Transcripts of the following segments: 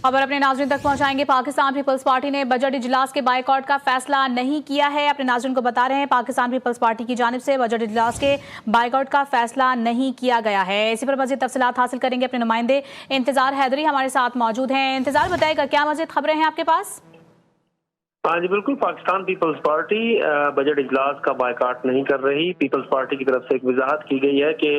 खबर अपने नाज़रीन तक पहुंचाएंगे। पाकिस्तान पीपल्स पार्टी ने बजट इजलास के बायकॉट का फैसला नहीं किया है। अपने नाज़रीन को बता रहे हैं पाकिस्तान पीपल्स पार्टी की जानिब से बजट इजलास के बायकॉट का फैसला नहीं किया गया है। इसी पर मज़ीद तफसीलात हासिल करेंगे। अपने नुमाइंदे इंतजार हैदरी हमारे साथ मौजूद हैं। इंतजार बताएगा क्या मज़ीद खबरें हैं आपके पास? हाँ जी बिल्कुल, पाकिस्तान पीपल्स पार्टी बजट इजलास का बायकाट नहीं कर रही। पीपल्स पार्टी की तरफ से एक वजाहत की गई है कि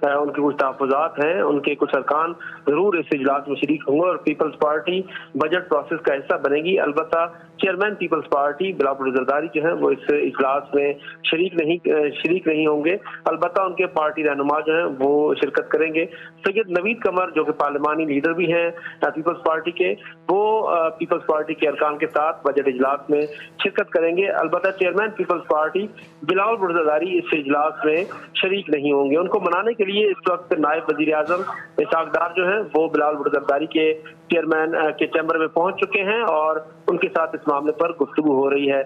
उनके कुछ तहफ़्फ़ुज़ात हैं, उनके कुछ अरकान ज़रूर इस इजलास में शरीक होंगे और पीपल्स पार्टी बजट प्रोसेस का हिस्सा बनेगी। अलबत्ता चेयरमैन पीपल्स पार्टी बिलावल भुट्टो ज़रदारी जो हैं वो इस इजलास में शरीक नहीं होंगे। अलबत्ता उनके पार्टी रहनुमा जो हैं वो शिरकत करेंगे। सैयद नवीद कमर जो कि पार्लिमानी लीडर भी हैं पीपल्स पार्टी के, वो पीपल्स पार्टी के अरकान के साथ बजट इजलास में शिरकत करेंगे। अलबत्ता चेयरमैन पीपल्स पार्टी बिलावल भुट्टो ज़रदारी इस इजलास में शरीक नहीं होंगे। उनको मनाने के लिए इस वक्त नायब वज़ीर आज़म इसहाक डार जो हैं वो बिलावल भुट्टो ज़रदारी के चेयरमैन के चैम्बर में पहुंच चुके हैं और उनके साथ इस मामले पर गुफ्तगू हो रही है।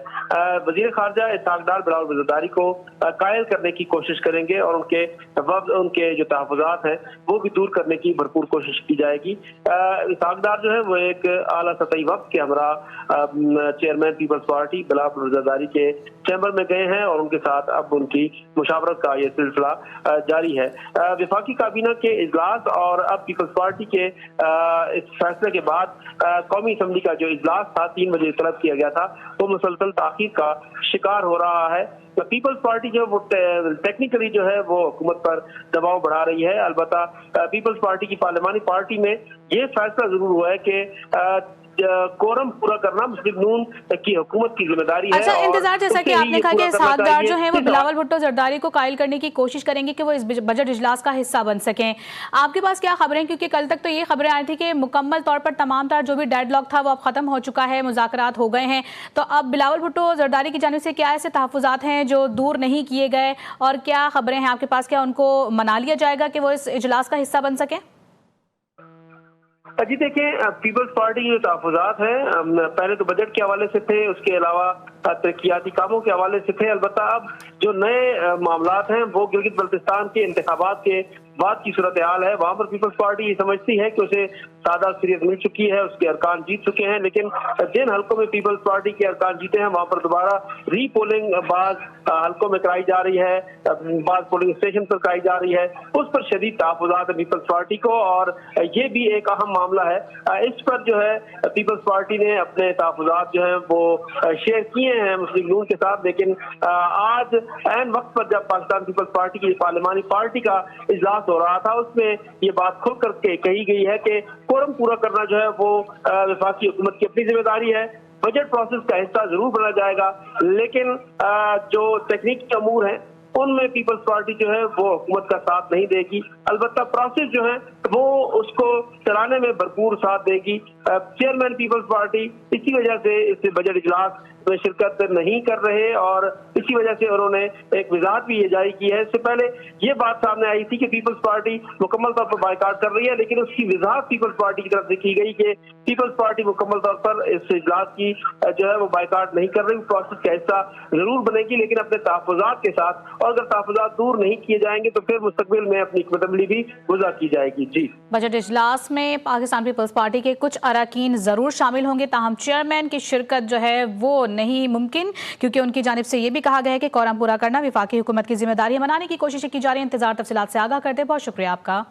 वज़ीर ख़ारजा इसहाक डार बिलावल भुट्टो ज़रदारी को कायल करने की कोशिश करेंगे और उनके जो तहफ़्फ़ुज़ात हैं वो भी दूर करने की भरपूर कोशिश की जाएगी। इसहाक डार जो है वो एक आला सतही वक्त के हमरा चेयरमैन पीपल्स पार्टी बिलावल भुट्टो ज़रदारी के चैम्बर में गए हैं और उनके साथ अब उनकी मुशावरत का ये सिलसिला जारी है। वफाकी काबीना के इजलास और अब पीपल्स पार्टी के इस फैसले के बाद कौमी असम्बली का जो इजलास था 3 बजे तलब किया गया था वो मुसलसल ताख़ीर का शिकार हो रहा है। तो पीपल्स पार्टी जो वो टेक्निकली जो है वो हुकूमत पर दबाव बढ़ा रही है। अलबत्ता पीपल्स पार्टी की पार्लिमानी पार्टी में ये फैसला जरूर हुआ है कि कोरम पूरा करना मुस्लिम नून की हुकूमत की जिम्मेदारी है। अच्छा, इंतजार जैसा कि आपने कहा कि इसहाक डार जो है वो बिलावल भुट्टो ज़रदारी को कायल करने की कोशिश करेंगे कि वो इस बजट इजलास का हिस्सा बन सकें। आपके पास क्या खबरें? क्योंकि कल तक तो ये खबरें आई थी कि मुकम्मल तौर पर तमाम तार जो भी डेडलॉक था वो अब खत्म हो चुका है, मुज़ाकरात हो गए हैं। तो अब बिलावल भुट्टो ज़रदारी की जानिब से क्या ऐसे तहफ़्फ़ुज़ात हैं जो दूर नहीं किए गए और क्या खबरें हैं आपके पास? क्या उनको मना लिया जाएगा कि वो इस इजलास का हिस्सा बन सकें? जी देखिए, पीपल्स पार्टी के जो तहफ़्फ़ुज़ात हैं पहले तो बजट के हवाले से थे, उसके अलावा तरक्याती कामों के हवाले से थे। अलबत्ता अब जो नए मामलात हैं वो गिलगित बल्तिस्तान के इंतखाबात के बाद की सूरत हाल है। वहाँ पर पीपल्स पार्टी ये समझती है कि उसे सादा अक्सरियत मिल चुकी है, उसके अरकान जीत चुके हैं, लेकिन जिन हल्कों में पीपल्स पार्टी के अरकान जीते हैं वहाँ पर दोबारा रीपोलिंग बाज़ हल्कों में कराई जा रही है, बाज़ पोलिंग स्टेशन पर कराई जा रही है। उस पर शदीद तहफ़्फ़ुज़ात है पीपल्स पार्टी को और ये भी एक अहम मामला है। इस पर जो है पीपल्स पार्टी ने अपने तहफ़्फ़ुज़ात जो है वो शेयर किए हैं मुस्लिम नून के साथ, लेकिन आज ऐन वक्त पर जब पाकिस्तान पीपल्स पार्टी की पार्लिमानी पार्टी का इजलास हो रहा था उसमें ये बात खुल करके कही गई है कि कोरम पूरा करना जो है वो वफाकी हुकूमत की अपनी जिम्मेदारी है। बजट प्रोसेस का हिस्सा जरूर बना जाएगा, लेकिन जो तकनीकी अमूर हैं उनमें पीपल्स पार्टी जो है वो हुकूमत का साथ नहीं देगी। अलबत्ता प्रोसेस जो है वो उसको चलाने में भरपूर साथ देगी। चेयरमैन पीपल्स पार्टी इसी वजह से इस बजट इजलास में शिरकत नहीं कर रहे और इसी वजह से उन्होंने एक वजाहत भी ये जारी की है। इससे पहले ये बात सामने आई थी कि पीपल्स पार्टी मुकम्मल तौर पर बायकाट कर रही है, लेकिन उसकी वजाहत पीपल्स पार्टी की तरफ से की गई कि पीपल्स पार्टी मुकम्मल तौर पर इस इजलास की जो है वो बायकाट नहीं कर रही, प्रोसेस का हिस्सा जरूर बनेगी लेकिन अपने तहफ़्फ़ुज़ात के साथ। और अगर तहफ़्फ़ुज़ात दूर नहीं किए जाएंगे तो फिर मुस्तक़बिल में अपनी हिकमत अमली भी वज़ा की जाएगी। जी, बजट इजलास में पाकिस्तान पीपल्स पार्टी के कुछ अरकान जरूर शामिल होंगे, ताहम चेयरमैन की शिरकत जो है वो नहीं मुमकिन, क्योंकि उनकी जानिब से ये भी कहा गया है कि कोरम पूरा करना वफाकी हुकूमत की जिम्मेदारी है। मनाने की कोशिश की जा रही है। इंतजार तफसीलात से आगाह करते हैं। बहुत शुक्रिया आपका।